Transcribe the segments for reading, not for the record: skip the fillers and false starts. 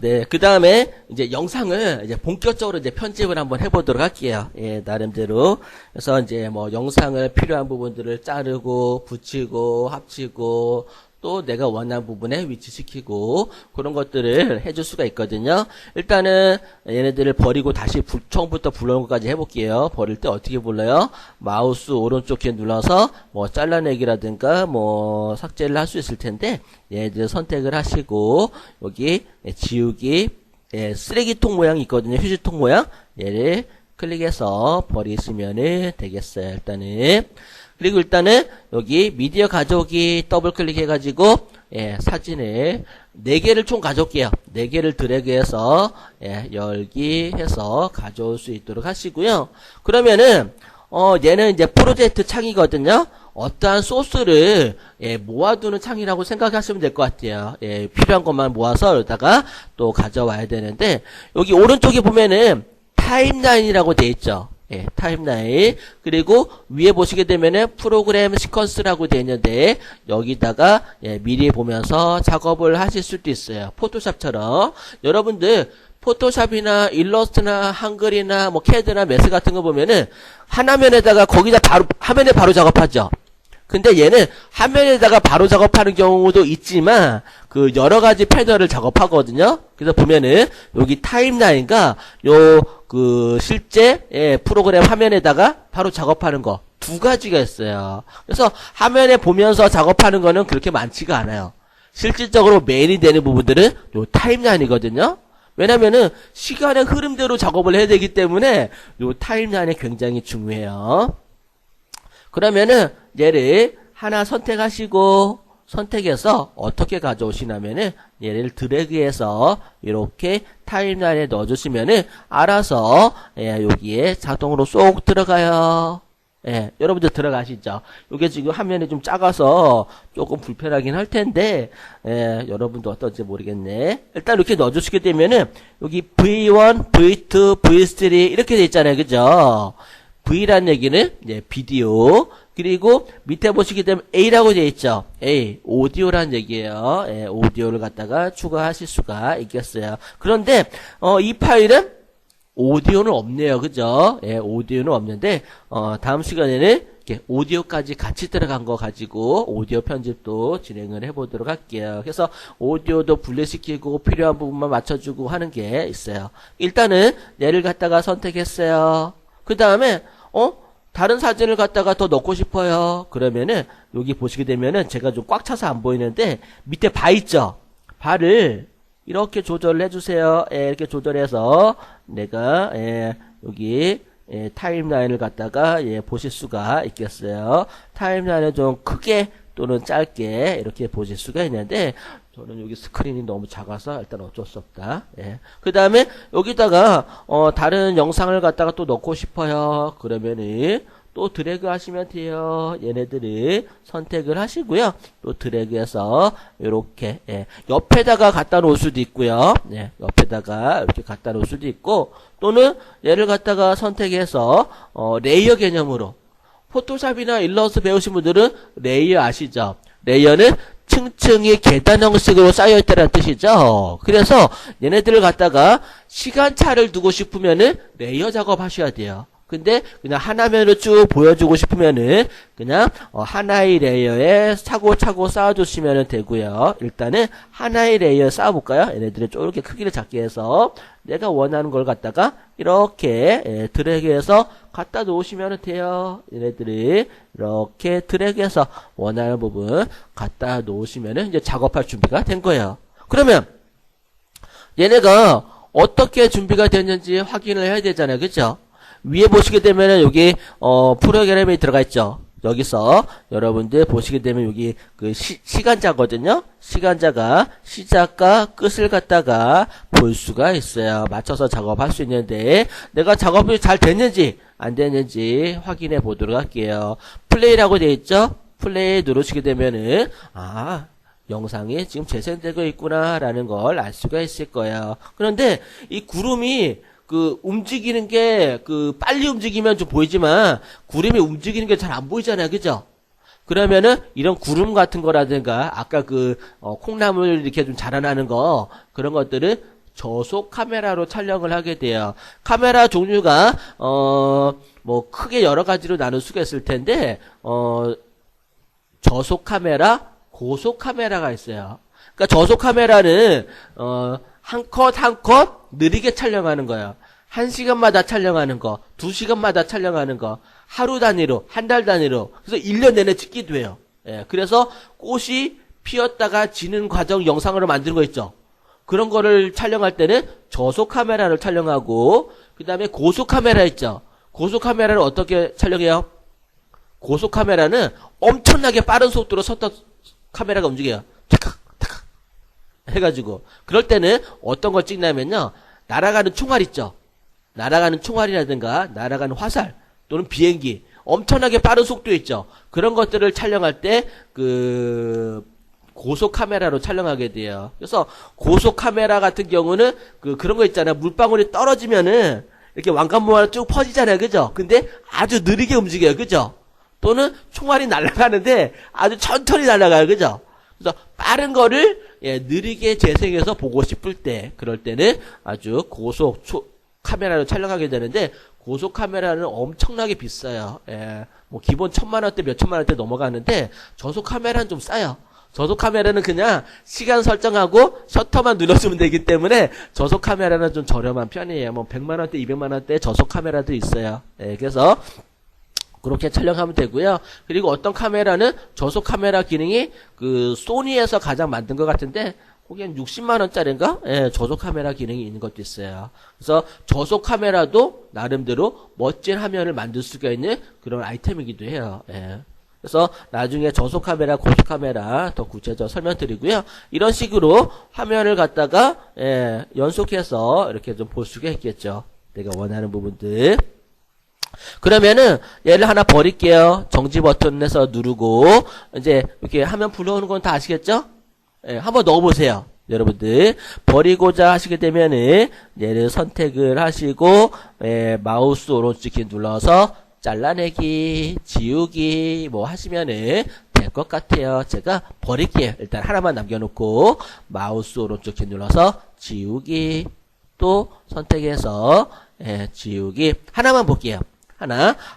네, 그 다음에 이제 영상을 이제 본격적으로 이제 편집을 한번 해보도록 할게요. 예, 나름대로. 그래서 이제 뭐 영상을 필요한 부분들을 자르고, 붙이고, 합치고, 또 내가 원하는 부분에 위치시키고, 그런 것들을 해줄 수가 있거든요. 일단은 얘네들을 버리고 다시 처음부터 불러온 것까지 해볼게요. 버릴 때 어떻게 불러요? 마우스 오른쪽 키 눌러서 뭐 잘라내기라든가 뭐 삭제를 할 수 있을 텐데, 얘네들 선택을 하시고, 여기 지우기, 쓰레기통 모양이 있거든요. 휴지통 모양. 얘를 클릭해서 버리시면 되겠어요. 일단은. 그리고 일단은 여기 미디어 가져오기 더블 클릭해가지고 사진을 4개를 총 가져올게요. 4개를 드래그해서 열기 해서 가져올 수 있도록 하시고요. 그러면은 얘는 이제 프로젝트 창이거든요. 어떠한 소스를 모아두는 창이라고 생각하시면 될 것 같아요. 필요한 것만 모아서 여기다가 또 가져와야 되는데, 여기 오른쪽에 보면은 타임라인이라고 돼 있죠. 타임라인. 그리고 위에 보시게 되면은 프로그램 시퀀스라고 되어 있는데, 여기다가 미리 보면서 작업을 하실 수도 있어요. 포토샵처럼. 여러분들 포토샵이나 일러스트나 한글이나 뭐 캐드나 매스 같은 거 보면은 한 화면에다가 거기다 바로 화면에 바로 작업하죠. 근데 얘는 화면에다가 바로 작업하는 경우도 있지만 그 여러 가지 패널을 작업하거든요. 그래서 보면은 여기 타임라인과 요 그 실제 프로그램 화면에다가 바로 작업하는 거 두 가지가 있어요. 그래서 화면에 보면서 작업하는 거는 그렇게 많지가 않아요. 실질적으로 메인이 되는 부분들은 요 타임라인이거든요. 왜냐면은 시간의 흐름대로 작업을 해야 되기 때문에 요 타임라인이 굉장히 중요해요. 그러면은 얘를 하나 선택하시고, 선택해서 어떻게 가져오시냐면은 얘를 드래그해서 이렇게 타임라인에 넣어주시면은 알아서 여기에 자동으로 쏙 들어가요. 여러분들 들어가시죠? 이게 지금 화면이 좀 작아서 조금 불편하긴 할 텐데, 여러분도 어떨지 모르겠네. 일단 이렇게 넣어주시게 되면은 여기 V1, V2, V3 이렇게 돼 있잖아요. 그죠? V라는 얘기는 비디오, 그리고 밑에 보시게 되면 A라고 되어 있죠. A, 오디오라는 얘기예요. 오디오를 갖다가 추가하실 수가 있겠어요. 그런데 이 파일은 오디오는 없네요. 그죠? 오디오는 없는데 다음 시간에는 이렇게 오디오까지 같이 들어간 거 가지고 오디오 편집도 진행을 해보도록 할게요. 그래서 오디오도 분리시키고 필요한 부분만 맞춰주고 하는 게 있어요. 일단은 얘를 갖다가 선택했어요. 그 다음에 다른 사진을 갖다가 더 넣고 싶어요. 그러면은 여기 보시게 되면은 제가 좀 꽉 차서 안 보이는데 밑에 바 있죠. 바를 이렇게 조절을 해주세요. 이렇게 조절해서 내가 여기 타임라인을 갖다가 보실 수가 있겠어요. 타임라인을 좀 크게 또는 짧게 이렇게 보실 수가 있는데, 저는 여기 스크린이 너무 작아서 일단 어쩔 수 없다. 그 다음에 여기다가 다른 영상을 갖다가 또 넣고 싶어요. 그러면은 또 드래그 하시면 돼요. 얘네들을 선택을 하시고요. 또 드래그해서 이렇게 옆에다가 갖다 놓을 수도 있고요. 옆에다가 이렇게 갖다 놓을 수도 있고, 또는 얘를 갖다가 선택해서 레이어 개념으로, 포토샵이나 일러스트 배우신 분들은 레이어 아시죠? 레이어는 층층이 계단 형식으로 쌓여있다는 뜻이죠. 그래서 얘네들을 갖다가 시간차를 두고 싶으면은 레이어 작업 하셔야 돼요. 근데 그냥 하나면을 쭉 보여주고 싶으면은 그냥 하나의 레이어에 차고차고 쌓아주시면 되고요. 일단은 하나의 레이어 쌓아볼까요? 얘네들을 좀 이렇게 크기를 작게 해서 내가 원하는 걸 갖다가 이렇게 드래그해서 갖다 놓으시면 돼요. 얘네들을 이렇게 드래그해서 원하는 부분 갖다 놓으시면 이제 작업할 준비가 된 거예요. 그러면 얘네가 어떻게 준비가 됐는지 확인을 해야 되잖아요. 그죠? 위에 보시게 되면은 여기 프로그램이 들어가 있죠. 여기서 여러분들 보시게 되면 여기 그 시간자거든요. 시간자가 시작과 끝을 갖다가 볼 수가 있어요. 맞춰서 작업할 수 있는데 내가 작업이 잘 됐는지 안 됐는지 확인해 보도록 할게요. 플레이라고 되어 있죠. 플레이 누르시게 되면은 영상이 지금 재생되고 있구나 라는 걸 알 수가 있을 거예요. 그런데 이 구름이 움직이는 게, 빨리 움직이면 좀 보이지만, 구름이 움직이는 게 잘 안 보이잖아요. 그죠? 그러면은, 이런 구름 같은 거라든가, 아까 콩나물 이렇게 좀 자라나는 거, 그런 것들은 저속 카메라로 촬영을 하게 돼요. 카메라 종류가 뭐 크게 여러 가지로 나눌 수가 있을 텐데 저속 카메라, 고속 카메라가 있어요. 그러니까 저속 카메라는 한 컷 한 컷 느리게 촬영하는 거예요. 1시간마다 촬영하는 거, 2시간마다 촬영하는 거, 하루 단위로, 한 달 단위로, 그래서 1년 내내 찍기도 해요. 예, 그래서 꽃이 피었다가 지는 과정 영상으로 만드는 거 있죠. 그런 거를 촬영할 때는 저속 카메라를 촬영하고, 그 다음에 고속 카메라 있죠. 고속 카메라를 어떻게 촬영해요? 고속 카메라는 엄청나게 빠른 속도로 카메라가 움직여요. 탁탁, 탁탁 해가지고. 그럴 때는 어떤 걸 찍냐면요. 날아가는 총알 있죠. 날아가는 총알이라든가 날아가는 화살 또는 비행기 엄청나게 빠른 속도 있죠. 그런 것들을 촬영할 때 고속 카메라로 촬영하게 돼요. 그래서 고속 카메라 같은 경우는 그런 거 있잖아요. 물방울이 떨어지면은 이렇게 왕관모양으로 쭉 퍼지잖아요. 그죠? 근데 아주 느리게 움직여요. 그죠? 또는 총알이 날아가는데 아주 천천히 날아가요. 그죠? 그래서 빠른 거를 느리게 재생해서 보고 싶을 때 그럴 때는 아주 고속 카메라로 촬영하게 되는데 고속 카메라는 엄청나게 비싸요. 뭐 기본 1,000만원대 몇천만원대 넘어가는데 저속 카메라는 좀 싸요. 저속 카메라는 그냥 시간 설정하고 셔터만 눌러주면 되기 때문에 저속 카메라는 좀 저렴한 편이에요. 뭐 100만원대 200만원대 저속 카메라도 있어요. 그래서 그렇게 촬영하면 되고요. 그리고 어떤 카메라는 저속 카메라 기능이 소니에서 가장 만든 것 같은데 거기 한 60만원짜리인가? 저속 카메라 기능이 있는 것도 있어요. 그래서 저속 카메라도 나름대로 멋진 화면을 만들 수가 있는 그런 아이템이기도 해요. 그래서 나중에 저속 카메라, 고속 카메라 더 구체적으로 설명드리고요. 이런 식으로 화면을 갖다가 연속해서 이렇게 좀 볼 수가 있겠죠. 내가 원하는 부분들. 그러면은 얘를 하나 버릴게요. 정지 버튼에서 누르고 이제 이렇게 화면 불러오는 건 다 아시겠죠? 한번 넣어보세요. 여러분들 버리고자 하시게 되면은 얘를 선택을 하시고 마우스 오른쪽 키 눌러서 잘라내기, 지우기 뭐 하시면은 될 것 같아요. 제가 버릴게요. 일단 하나만 남겨놓고 마우스 오른쪽 키 눌러서 지우기 또 선택해서 지우기 하나만 볼게요.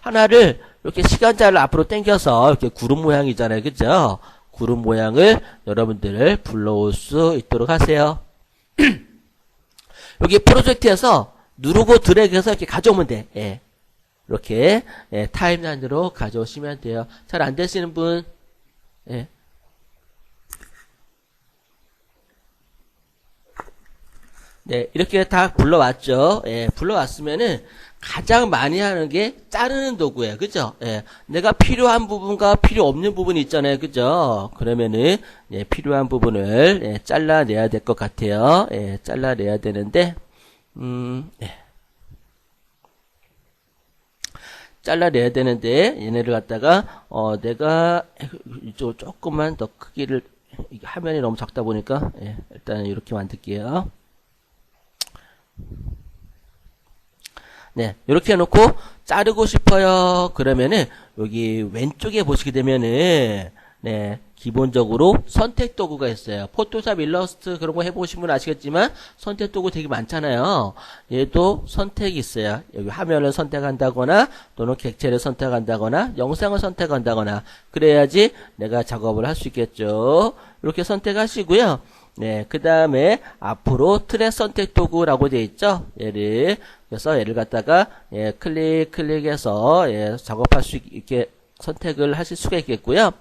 하나를 이렇게 시간자를 앞으로 당겨서 이렇게 구름 모양이잖아요. 그죠? 구름 모양을 여러분들 불러올 수 있도록 하세요. 여기 프로젝트에서 누르고 드래그해서 이렇게 가져오면 돼. 이렇게 타임라인으로 가져오시면 돼요. 잘 안 되시는 분 네, 이렇게 다 불러왔죠. 불러왔으면은 가장 많이 하는 게 자르는 도구예요. 그죠? 내가 필요한 부분과 필요 없는 부분이 있잖아요. 그죠? 그러면은 필요한 부분을 잘라내야 될 것 같아요. 잘라내야 되는데 잘라내야 되는데 얘네를 갖다가 내가 이쪽 조금만 더 크기를 화면이 너무 작다 보니까 일단 이렇게 만들게요. 네, 이렇게 해놓고 자르고 싶어요. 그러면은 여기 왼쪽에 보시게 되면은 기본적으로 선택 도구가 있어요. 포토샵, 일러스트 그런 거 해보신 분 아시겠지만 선택 도구 되게 많잖아요. 얘도 선택이 있어요. 여기 화면을 선택한다거나 또는 객체를 선택한다거나 영상을 선택한다거나 그래야지 내가 작업을 할 수 있겠죠. 이렇게 선택하시고요. 그 다음에 앞으로 트랙 선택 도구라고 되어 있죠. 그래서 얘를 갖다가 클릭해서 작업할 수 있게 선택을 하실 수가 있겠고요.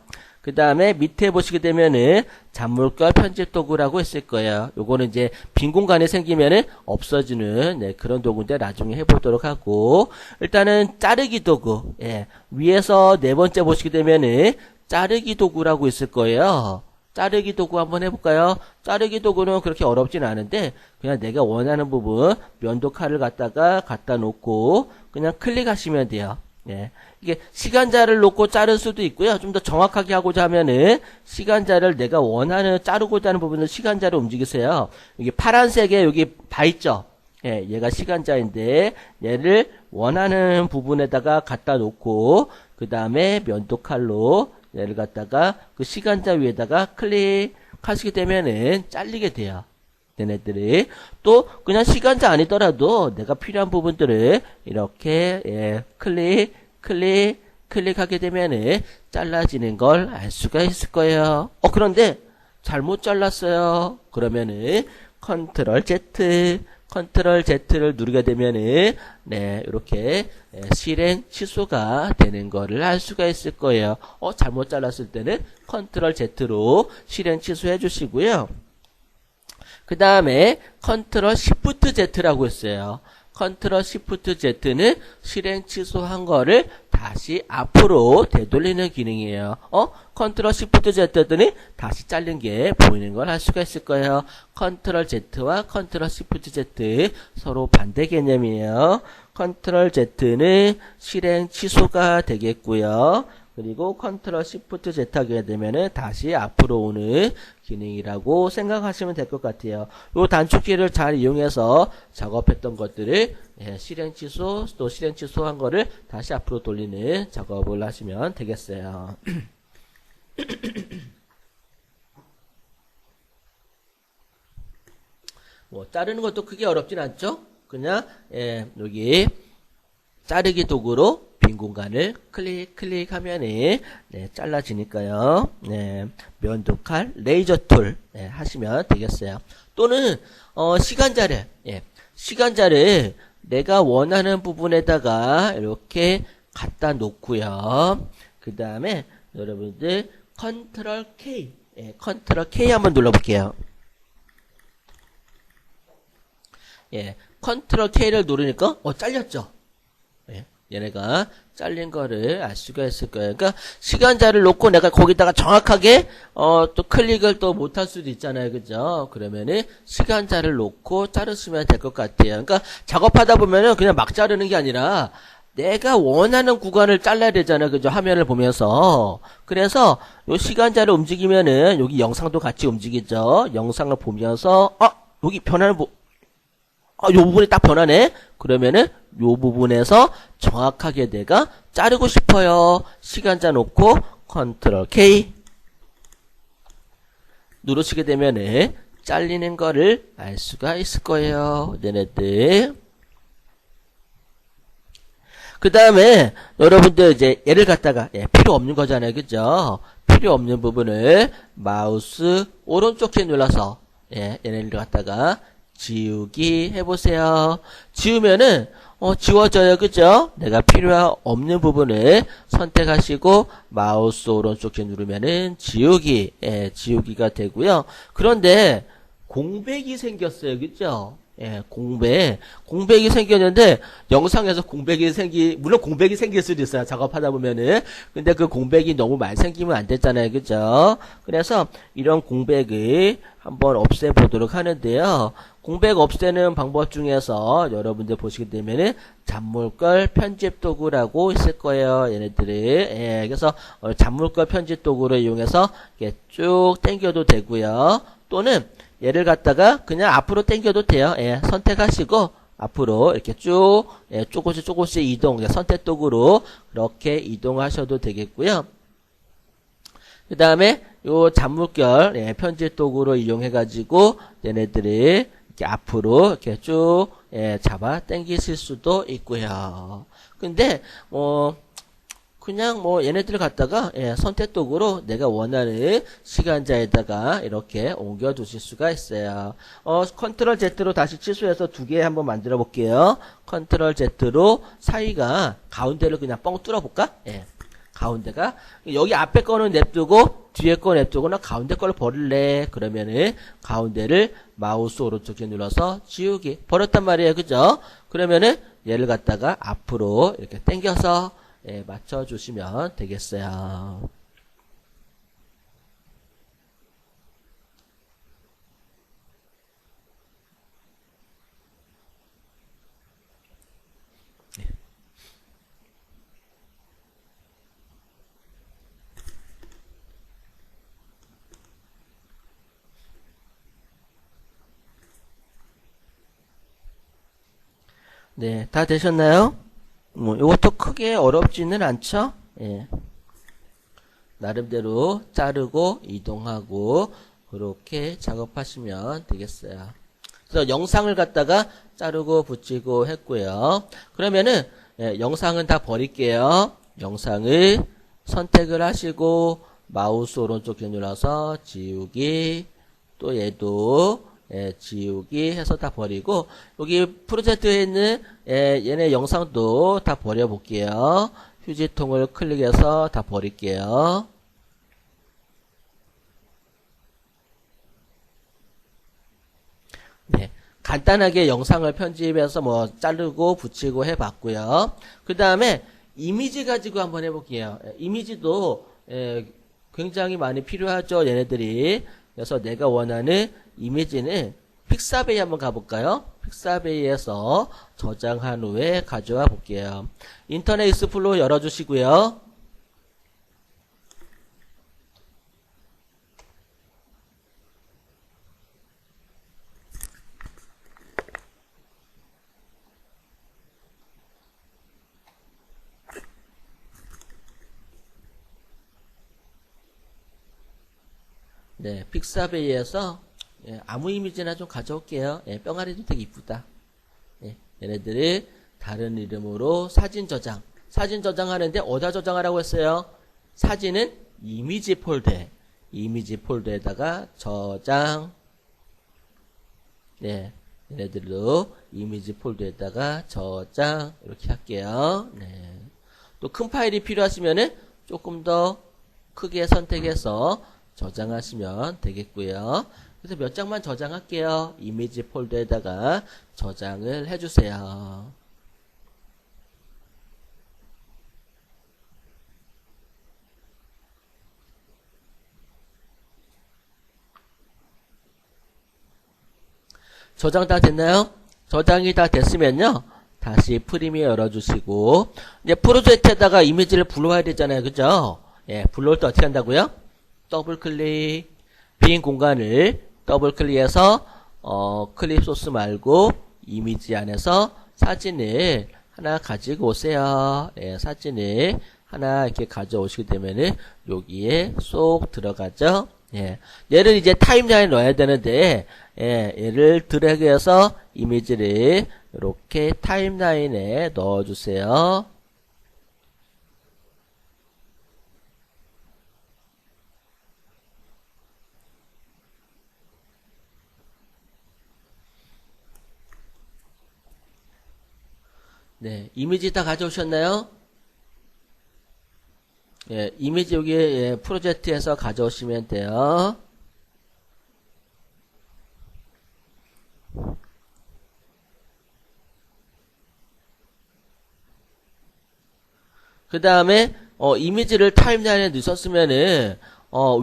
그 다음에 밑에 보시게 되면은 잔물결 편집 도구라고 있을 거예요. 요거는 이제 빈 공간이 생기면은 없어지는 그런 도구인데 나중에 해보도록 하고 일단은 자르기 도구 위에서 네 번째 보시게 되면은 자르기 도구라고 있을 거예요. 자르기 도구 한번 해볼까요? 자르기 도구는 그렇게 어렵진 않은데 그냥 내가 원하는 부분 면도칼을 갖다 놓고 그냥 클릭하시면 돼요. 이게 시간자를 놓고 자를 수도 있고요. 좀 더 정확하게 하고자 하면은 시간자를 내가 원하는 자르고자 하는 부분을 시간자로 움직이세요. 여기 파란색에 여기 바 있죠? 얘가 시간자인데 얘를 원하는 부분에다가 갖다 놓고 그 다음에 면도칼로 얘를 갖다가 그 시간자 위에다가 클릭하시게 되면은 잘리게 돼요. 얘네들이 또 그냥 시간자 아니더라도 내가 필요한 부분들을 이렇게 클릭하게 되면은 잘라지는 걸 알 수가 있을 거예요. 그런데 잘못 잘랐어요. 그러면은 컨트롤 Z를 누르게 되면은 이렇게 실행 취소가 되는 거를 알 수가 있을 거예요. 잘못 잘랐을 때는 컨트롤 Z로 실행 취소해 주시고요. 그 다음에 컨트롤 시프트 Z라고 했어요. 컨트롤 시프트 Z는 실행 취소한 거를 다시 앞으로 되돌리는 기능이에요. 컨트롤 시프트 Z 했더니 다시 잘린 게 보이는 걸 알 수가 있을 거예요. 컨트롤 Z와 컨트롤 시프트 Z 서로 반대 개념이에요. 컨트롤 Z는 실행 취소가 되겠고요. 그리고 컨트롤 시프트 Z 하게 되면은 다시 앞으로 오는 기능이라고 생각하시면 될 것 같아요. 요 단축키를 잘 이용해서 작업했던 것들을 실행 취소, 또 실행 취소한 거를 다시 앞으로 돌리는 작업을 하시면 되겠어요. 자르는 것도 크게 어렵진 않죠? 그냥 여기 자르기 도구로 빈 공간을 클릭하면은 잘라지니까요. 면도칼, 레이저 툴 하시면 되겠어요. 또는 시간자를 내가 원하는 부분에다가 이렇게 갖다 놓고요. 그 다음에 여러분들 컨트롤 K 한번 눌러볼게요. 컨트롤 K를 누르니까 잘렸죠. 얘네가 잘린 거를 알 수가 있을 거예요. 그러니까 시간자를 놓고 내가 거기다가 정확하게 또 클릭을 또 못할 수도 있잖아요. 그죠? 그러면은 시간자를 놓고 자르시면 될 것 같아요. 그러니까 작업하다 보면은 그냥 막 자르는 게 아니라 내가 원하는 구간을 잘라야 되잖아요. 그죠? 화면을 보면서. 그래서 요 시간자를 움직이면은 여기 영상도 같이 움직이죠. 영상을 보면서 여기 변화는 요 부분이 딱 변하네? 그러면은 요 부분에서 정확하게 내가 자르고 싶어요. 시간자 놓고 컨트롤 K 누르시게 되면은 잘리는 거를 알 수가 있을 거예요. 얘네들. 그 다음에 여러분들 이제 얘를 갖다가 필요 없는 거잖아요. 그죠? 필요 없는 부분을 마우스 오른쪽 키 눌러서 얘네를 갖다가 지우기 해보세요. 지우면은 지워져요. 그죠? 내가 필요 없는 부분을 선택하시고 마우스 오른쪽 키 누르면은 지우기가 되고요. 그런데 공백이 생겼어요. 그죠? 공백이 생겼는데 영상에서 물론 공백이 생길 수도 있어요. 작업하다 보면은. 근데 그 공백이 너무 많이 생기면 안 됐잖아요. 그죠? 그래서 이런 공백을 한번 없애보도록 하는데요. 공백 없애는 방법 중에서 여러분들 보시게 되면은 잡물걸 편집 도구라고 있을 거예요. 얘네들이. 그래서 잡물걸 편집 도구를 이용해서 이렇게 쭉 당겨도 되고요. 또는 얘를 갖다가 그냥 앞으로 당겨도 돼요. 선택하시고 앞으로 이렇게 쭉 조금씩 이동, 선택 도구로 그렇게 이동하셔도 되겠고요. 그 다음에 요 잡물결 편집 도구로 이용해 가지고 얘네들이 이렇게 앞으로 이렇게 쭉 잡아 당기실 수도 있고요. 근데 그냥 얘네들 갖다가 선택 도구로 내가 원하는 시간자에다가 이렇게 옮겨 두실 수가 있어요. 컨트롤 Z로 다시 취소해서 두 개 한번 만들어 볼게요. 컨트롤 Z로 사이가 가운데를 그냥 뻥 뚫어 볼까? 가운데가 여기 앞에 거는 냅두고 뒤에 거 냅두고는 가운데 거를 버릴래. 그러면은 가운데를 마우스 오른쪽에 눌러서 지우기 버렸단 말이에요. 그죠? 그러면은 얘를 갖다가 앞으로 이렇게 당겨서 맞춰주시면 되겠어요. 네, 다 되셨나요? 이것도 크게 어렵지는 않죠? 나름대로 자르고 이동하고 그렇게 작업하시면 되겠어요. 그래서 영상을 갖다가 자르고 붙이고 했고요. 그러면은 영상은 다 버릴게요. 영상을 선택을 하시고 마우스 오른쪽 키 눌러서 지우기, 또 얘도 지우기 해서 다 버리고, 여기 프로젝트에 있는 얘네 영상도 다 버려볼게요. 휴지통을 클릭해서 다 버릴게요. 네, 간단하게 영상을 편집해서 뭐 자르고 붙이고 해봤고요. 그 다음에 이미지 가지고 한번 해볼게요. 이미지도 굉장히 많이 필요하죠, 얘네들이. 그래서 내가 원하는 이미지는 픽사베이 한번 가볼까요? 픽사베이에서 저장한 후에 가져와 볼게요. 인터넷 익스플로러 열어주시고요. 네, 픽사베이에서 아무 이미지나 좀 가져올게요. 뿅아리도 되게 이쁘다. 얘네들이 다른 이름으로 사진 저장. 사진 저장하는데 어디다 저장하라고 했어요? 사진은 이미지 폴더에. 이미지 폴더에다가 저장. 네, 얘네들도 이미지 폴더에다가 저장. 이렇게 할게요. 네. 또 큰 파일이 필요하시면은 조금 더 크게 선택해서 저장하시면 되겠고요. 그래서 몇 장만 저장할게요. 이미지 폴더에다가 저장을 해주세요. 저장 다 됐나요? 저장이 다 됐으면요. 다시 프리미어 열어주시고, 이제 프로젝트에다가 이미지를 불러와야 되잖아요. 그죠? 불러올 때 어떻게 한다고요? 더블 클릭, 빈 공간을 더블 클릭해서 클립 소스 말고 이미지 안에서 사진을 하나 가지고 오세요. 사진을 하나 이렇게 가져오시게 되면은 여기에 쏙 들어가죠. 얘를 이제 타임라인에 넣어야 되는데 얘를 드래그해서 이미지를 이렇게 타임라인에 넣어주세요. 네, 이미지 다 가져오셨나요? 이미지 여기 프로젝트에서 가져오시면 돼요. 그 다음에 이미지를 타임라인에 넣으셨으면은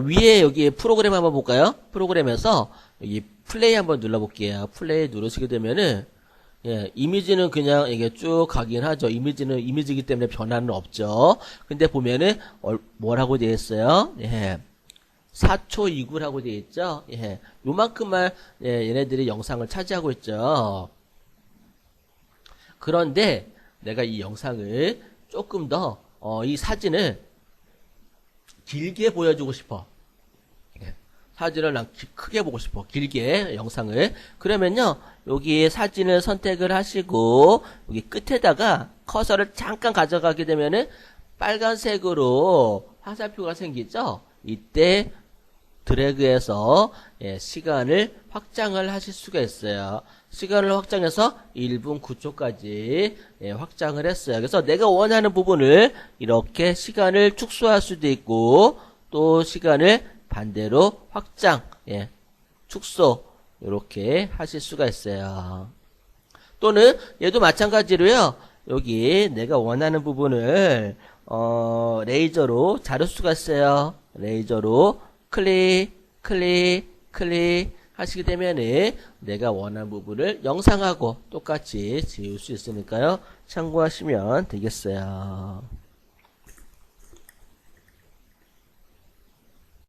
위에 여기 프로그램 한번 볼까요? 프로그램에서 여기 플레이 한번 눌러볼게요. 플레이 누르시게 되면은 이미지는 그냥 이게 쭉 가긴 하죠. 이미지는 이미지이기 때문에 변화는 없죠. 근데 보면은 뭐라고 되어 있어요? 4초 2구라고 되어 있죠. 요만큼만 얘네들이 영상을 차지하고 있죠. 그런데 내가 이 영상을 조금 더 이 사진을 길게 보여주고 싶어. 사진을 난 크게 보고 싶어. 길게 영상을. 그러면요. 여기 사진을 선택을 하시고 여기 끝에다가 커서를 잠깐 가져가게 되면은 빨간색으로 화살표가 생기죠. 이때 드래그해서 시간을 확장을 하실 수가 있어요. 시간을 확장해서 1분 9초까지 확장을 했어요. 그래서 내가 원하는 부분을 이렇게 시간을 축소할 수도 있고 또 시간을 반대로 확장, 축소 이렇게 하실 수가 있어요. 또는 얘도 마찬가지로요. 여기 내가 원하는 부분을 레이저로 자를 수가 있어요. 레이저로 클릭, 클릭, 클릭 하시게 되면은 내가 원하는 부분을 영상하고 똑같이 지울 수 있으니까요. 참고하시면 되겠어요.